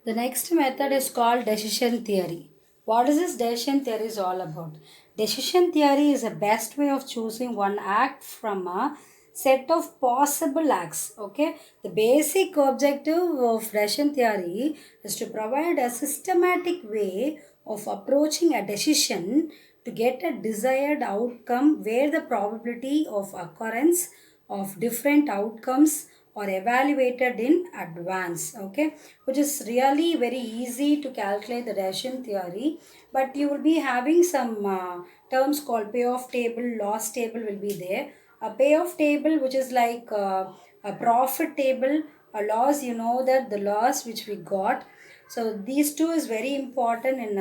The next method is called decision theory. What is this decision theory is all about? Decision theory is the best way of choosing one act from a set of possible acts. Okay, the basic objective of decision theory is to provide a systematic way of approaching a decision to get a desired outcome where the probability of occurrence of different outcomes are evaluated in advance. Okay, which is really very easy to calculate the decision theory, but you will be having some terms called payoff table, loss table will be there. A payoff table, which is like a profit table, a loss, you know that the loss which we got. So these two is very important in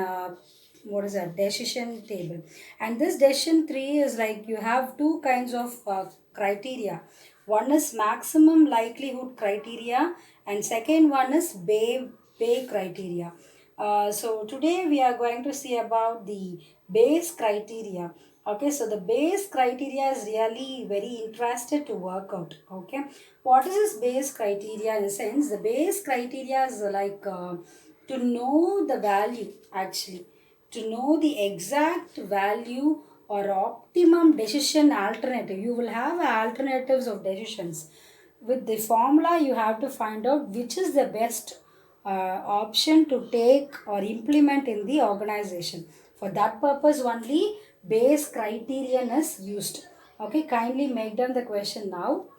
what is that decision table. And this decision tree is like you have two kinds of criteria. One is maximum likelihood criteria and second one is Bay criteria. So today we are going to see about the Bayes criteria. Okay, so the Bayes criteria is really very interested to work out. Okay, what is this Bayes criteria? In a sense, the Bayes criteria is like to know the value, actually to know the exact value or optimum decision alternative. You will have alternatives of decisions. With the formula, you have to find out which is the best option to take or implement in the organization. For that purpose only, Bayes criterion is used. Okay, kindly make down the question now.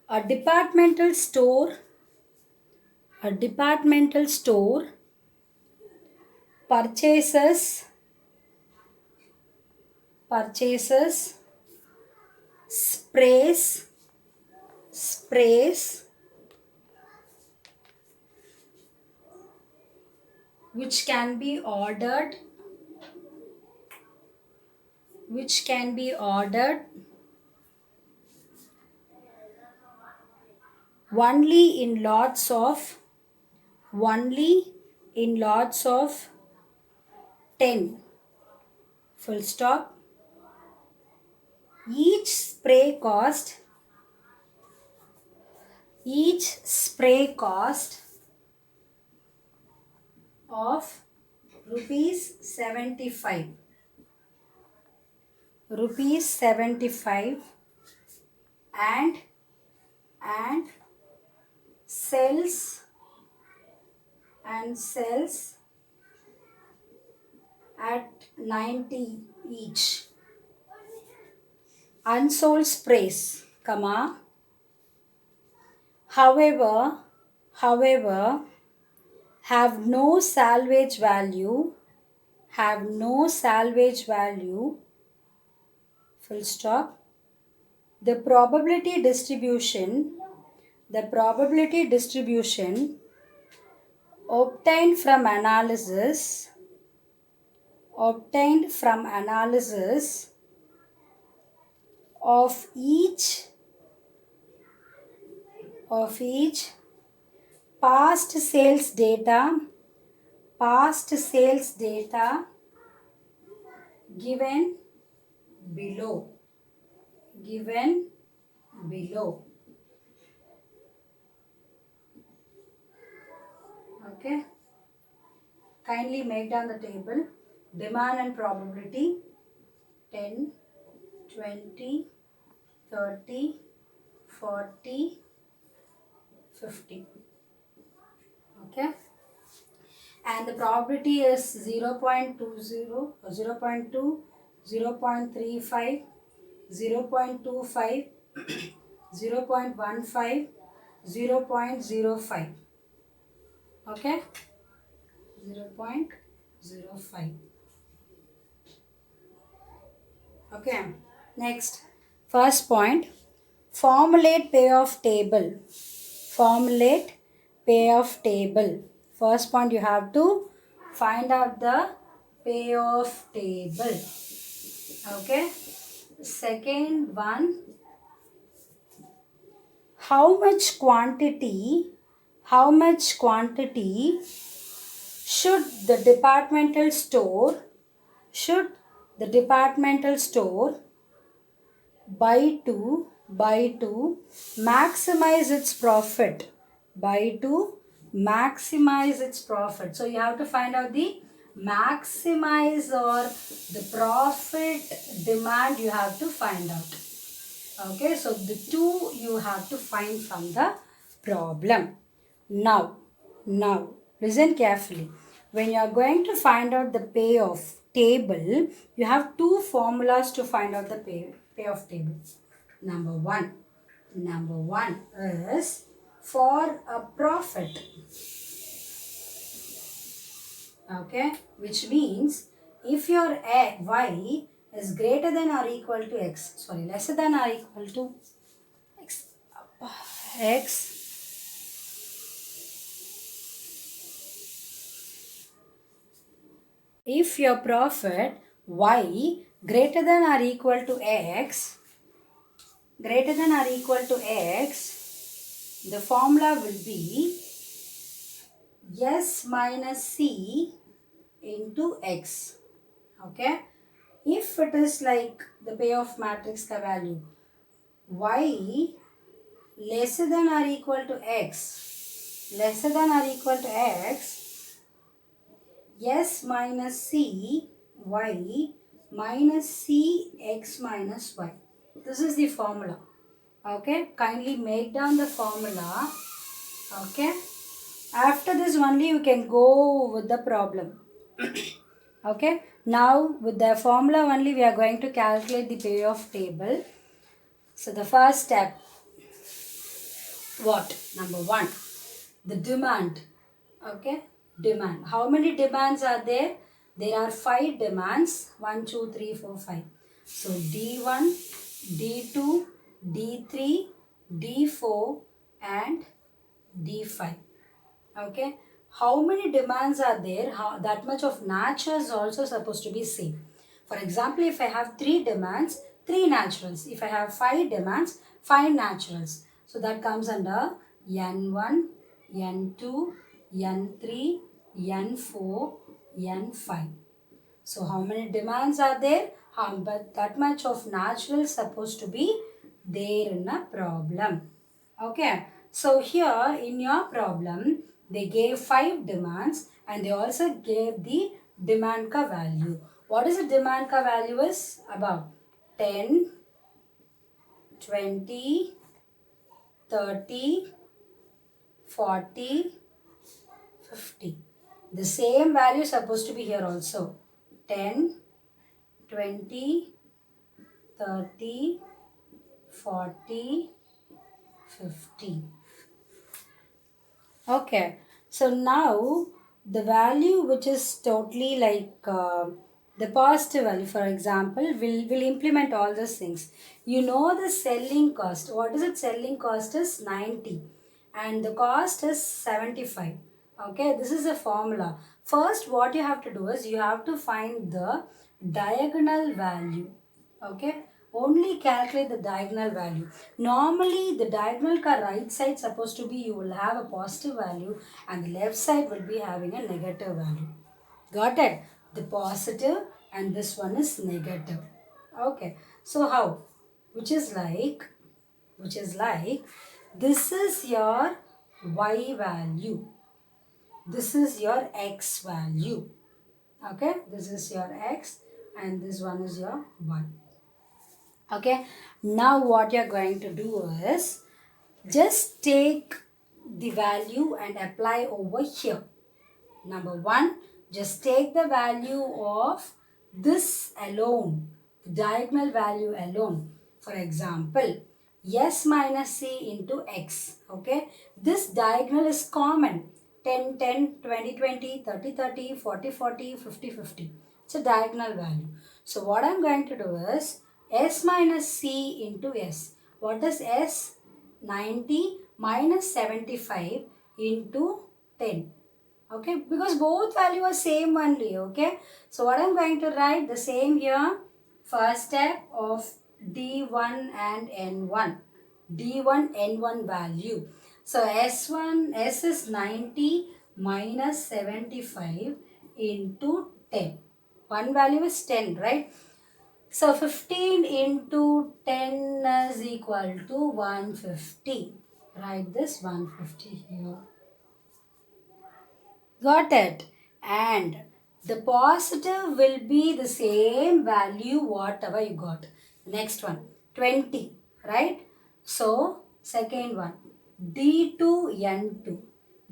A departmental store, a departmental store purchases purchases sprays which can be ordered which can be ordered only in lots of 10, full stop. Each spray cost of rupees 75 and and sells at 90 each. Unsold sprays, comma. However, have no salvage value, full stop. The probability distribution obtained from analysis of each past sales data given below. Okay, kindly make down the table. Demand and probability 10, 20, 30, 40, 50. Okay, and the probability is 0.20, 0.2, 0.35, 0.25, 0.15, 0.05. Okay, 0.05. Okay, next, first point, formulate payoff table. First point, you have to find out the payoff table. Okay, second one, how much quantity should the departmental store buy to maximize its profit. maximize its profit. So you have to find out the maximize or the profit demand you have to find out. Okay, so the two you have to find from the problem. Now, listen carefully. When you are going to find out the payoff table, you have two formulas to find out the payoff table. Number one is for a profit. Okay, which means if your y is greater than or equal to lesser than or equal to x, if your profit y greater than or equal to x, the formula will be s minus c into x. Okay, if it is like the payoff matrix ka value y lesser than or equal to x, s minus c y minus c x minus y. This is the formula. Okay, kindly make down the formula. Okay, after this only you can go with the problem. Okay, now with the formula only we are going to calculate the payoff table. So the first step, what? Number one, the demand. Okay, demand. How many demands are there? There are 5 demands. 1, 2, 3, 4, 5. So D1, D2, D3, D4 and D5. Okay, how many demands are there? That much of nature is also supposed to be same. For example, if I have 3 demands, 3 naturals. If I have 5 demands, 5 naturals. So that comes under N1, N2, N3, N4, N5. So how many demands are there? But that much of natural supposed to be there in a problem. Okay. So here in your problem, they gave 5 demands and they also gave the demand ka value. What is the demand ka value is? About 10, 20, 30, 40, 50. The same value is supposed to be here also. 10, 20, 30, 40, 50. Okay, so now the value which is totally like the positive value, for example, will implement all these things. You know the selling cost. What is it? Selling cost is 90 and the cost is 75. Okay, this is a formula. First, what you have to do is you have to find the diagonal value. Okay, only calculate the diagonal value. Normally the diagonal ka right side supposed to be you will have a positive value and the left side will be having a negative value. Got it? The positive and this one is negative. Okay, so how? Which is like this is your y value, this is your x value. Okay, this is your x and this one is your y. Okay, now what you're going to do is just take the value and apply over here. Number one, just take the value of this alone, the diagonal value alone. For example, s minus c into x. Okay, this diagonal is common. 10, 10, 20, 20, 30, 30, 40, 40, 50, 50. It's a diagonal value. So what I'm going to do is s minus c into s. What is s? 90 minus 75 into 10. Okay, because both value are same only. Okay, so what I'm going to write the same here. First step of D1 and N1. D1 N1 value. So S is 90 minus 75 into 10. One value is 10, right? So 15 into 10 is equal to 150. Write this 150 here. Got it? And the positive will be the same value whatever you got. Next one, 20, right? So, second one, D2N2.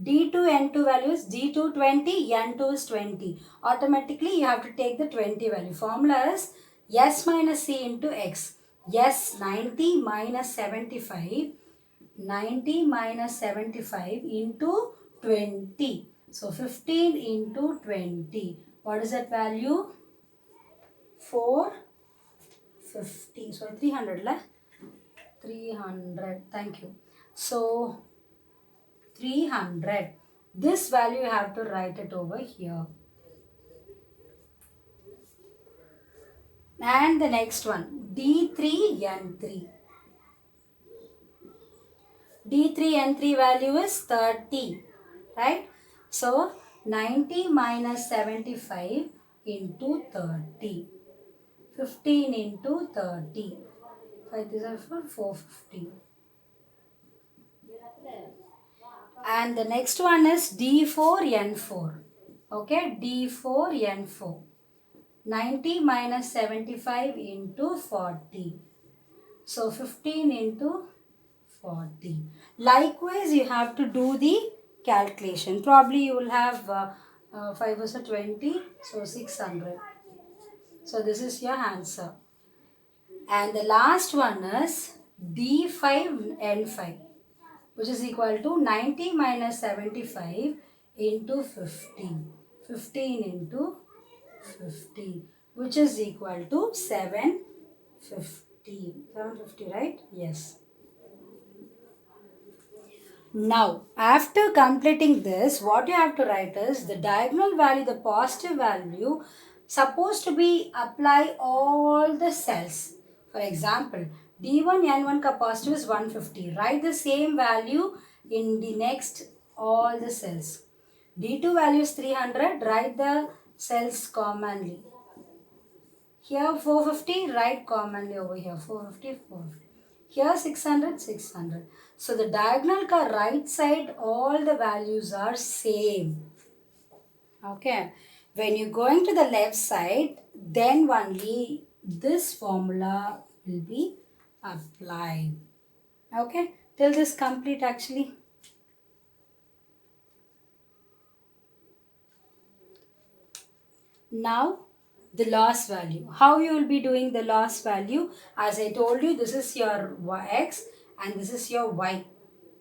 D2N2 value is D2 20, N2 is 20. Automatically, you have to take the 20 value. Formula is S minus C into X. S 90 minus 75. 90 minus 75 into 20. So 15 into 20. What is that value? 450. So 300 la? 300. Thank you. So 300. This value you have to write it over here. And the next one, D3N3. D3N3 value is 30, right? So 90 minus 75 into 30. 15 into 30. 5 these are for 450. And the next one is D4N4. Okay, D4N4. 90 minus 75 into 40. So 15 into 40. Likewise, you have to do the calculation. Probably you will have 5 was a 20, so 600. So this is your answer. And the last one is D5N5, which is equal to 90 minus 75 into 15. 15 into 50, which is equal to 750. 750, right? Yes. Now, after completing this, what you have to write is the diagonal value, the positive value, supposed to be apply all the cells. For example, D1N1 ka positive is 150. Write the same value in the next all the cells. D2 value is 300. Write the cells commonly. Here 450, write commonly over here. 450, 450. Here 600, 600. So the diagonal ka right side, all the values are same. Okay. When you're going to the left side, then only this formula will be applied. Okay. Till this complete actually. Now the loss value. How you will be doing the loss value? As I told you, this is your x and this is your y.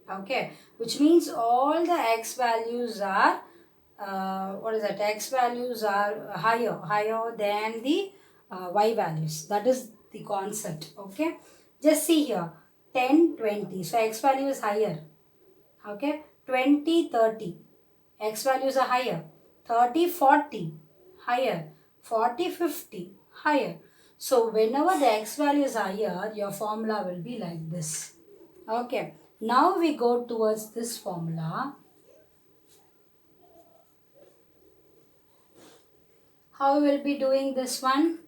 Okay, which means all the x values are what is that? X values are higher than the y values. That is the concept. Okay, just see here 10, 20. So x value is higher. Okay, 20, 30. X values are higher. 30, 40 higher. 40, 50 higher. So whenever the x value is higher, your formula will be like this. Okay. Now we go towards this formula. How we will be doing this one?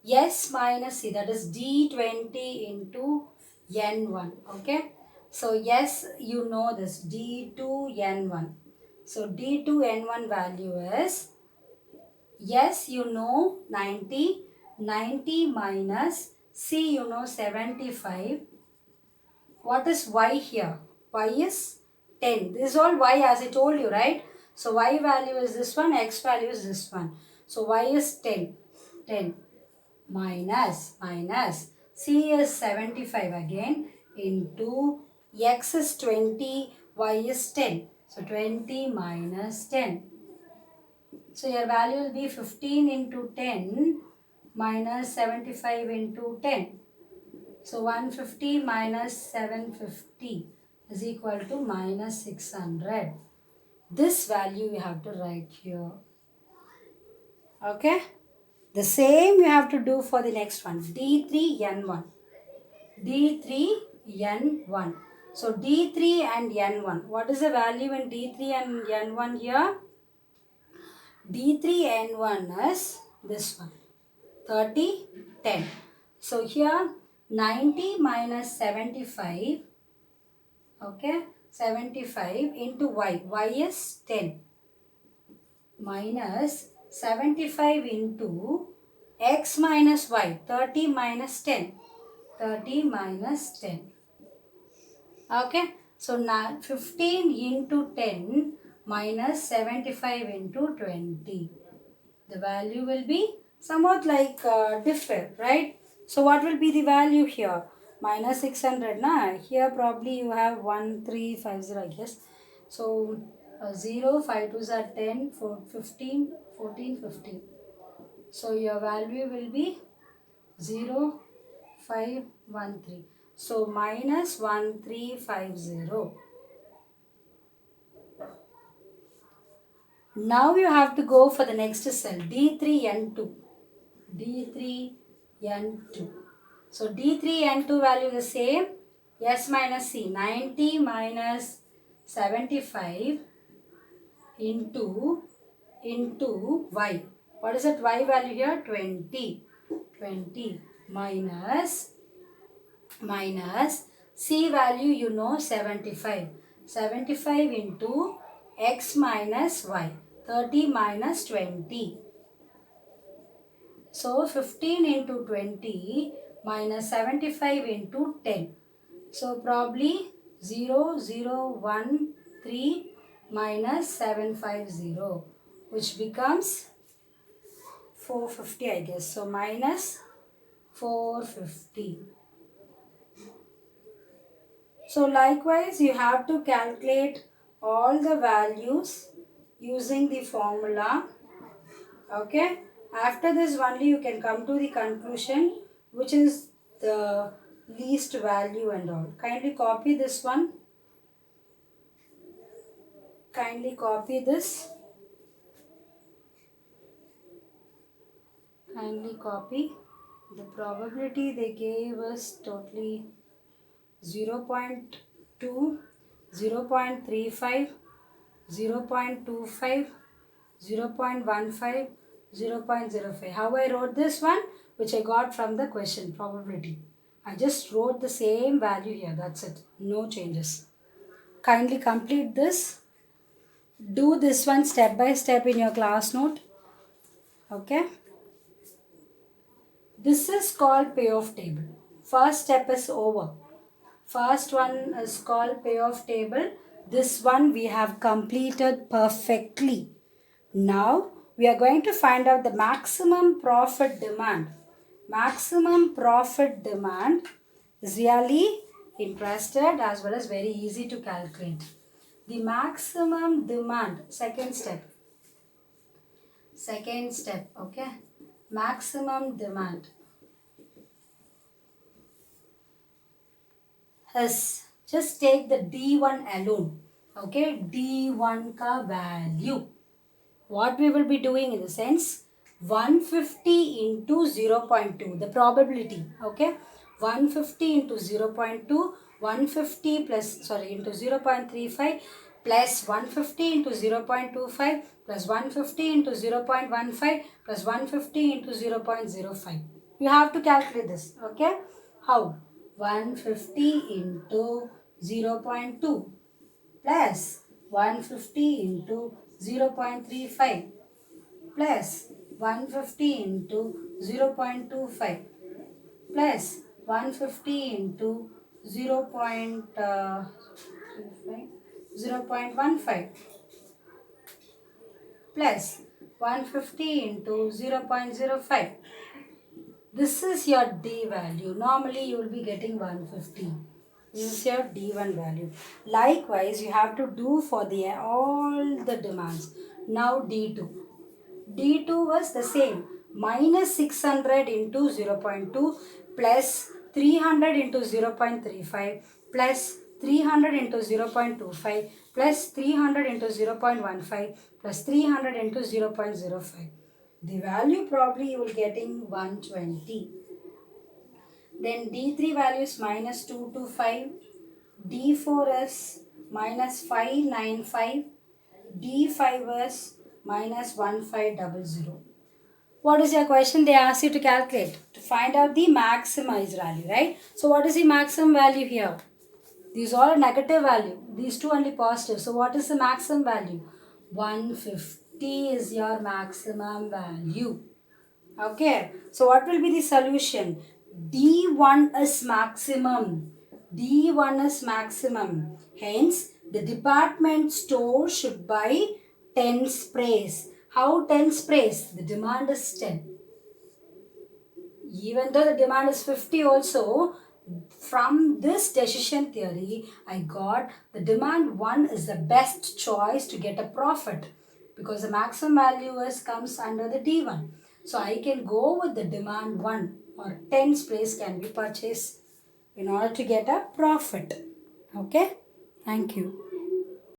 S minus C, that is D20 into N1. Okay. So yes, you know this D2N1. So D2N1 value is, yes, you know 90. 90 minus C, you know 75. What is y here? Y is 10. This is all y as I told you, right? So y value is this one, x value is this one. So y is 10. 10 minus C is 75 again into x is 20, y is 10. So 20 minus 10. So your value will be 15 into 10 minus 75 into 10. So 150 minus 750 is equal to minus 600. This value you have to write here. Okay. The same you have to do for the next one. D3N1. D3N1. So D3 and N1. What is the value in D3 and N1 here? D3N1 is this one. 30, 10. So here 90 minus 75. Okay. 75 into y. Y is 10. Minus 75 into x minus y. 30 minus 10. 30 minus 10. Okay. So now 15 into 10 minus 75 into 20. The value will be somewhat like different, right? So what will be the value here? Minus 600, na? Here probably you have 1350, I guess. So 0, 5 2s are 10, 4, 15, 14, 15. So your value will be 0, 5, 1, 3. So minus 1350. Now you have to go for the next cell, D3N2. D3N2. So D3N2 value is the same. S minus C. 90 minus 75 into Y. What is that Y value here? 20. 20 minus C value you know 75. 75 into X minus Y. 30 minus 20. So 15 into 20 minus 75 into 10. So probably 0, 0, 1, 3 minus 750, which becomes 450, I guess. So minus 450. So likewise you have to calculate all the values using the formula. Okay. After this only you can come to the conclusion which is the least value and all. Kindly copy this one. Kindly copy this. Kindly copy. The probability they gave us totally 0.2, 0.35, 0.25, 0.15, 0.05. How I wrote this one? Which I got from the question probability. I just wrote the same value here. That's it. No changes. Kindly complete this. Do this one step by step in your class note. Okay. This is called payoff table. First step is over. First one is called payoff table. This one we have completed perfectly. Now we are going to find out the maximum profit demand. Maximum profit demand is really interested as well as very easy to calculate. The maximum demand, second step. Second step, okay. Maximum demand is, just take the D1 alone. Okay, D1 ka value. What we will be doing in the sense 150 into 0.2, the probability, okay. 150 into 0.2, 150 plus, sorry, into 0.35 plus 150 into 0.25 plus 150 into 0.15 plus 150 into 0.05. You have to calculate this, okay. How? 150 into 0.2 plus 150 into 0.35 plus 150 into 0.25 plus 150 into 0.15 plus 150 into 0.05. This is your D value. Normally you will be getting 150. This is your D1 value. Likewise, you have to do for the all the demands. Now D2. D2 was the same. Minus 600 into 0.2 plus 300 into 0.35 plus 300 into 0.25 plus 300 into 0.15 plus 300 into 0.05. The value probably you will getting 120. Then D3 value is minus 225. D4 is minus 595. D5 is minus 1500. What is your question? They ask you to calculate to find out the maximized value, right? So what is the maximum value here? These all are negative value. These two only positive. So what is the maximum value? 150 is your maximum value. Okay. So what will be the solution? D1 is maximum. D1 is maximum. Hence, the department store should buy 10 sprays. How 10 sprays? The demand is 10. Even though the demand is 50 also, from this decision theory, I got the demand 1 is the best choice to get a profit because the maximum value is comes under the D1. So I can go with the demand 1 or 10 sprays can be purchased in order to get a profit. Okay, thank you.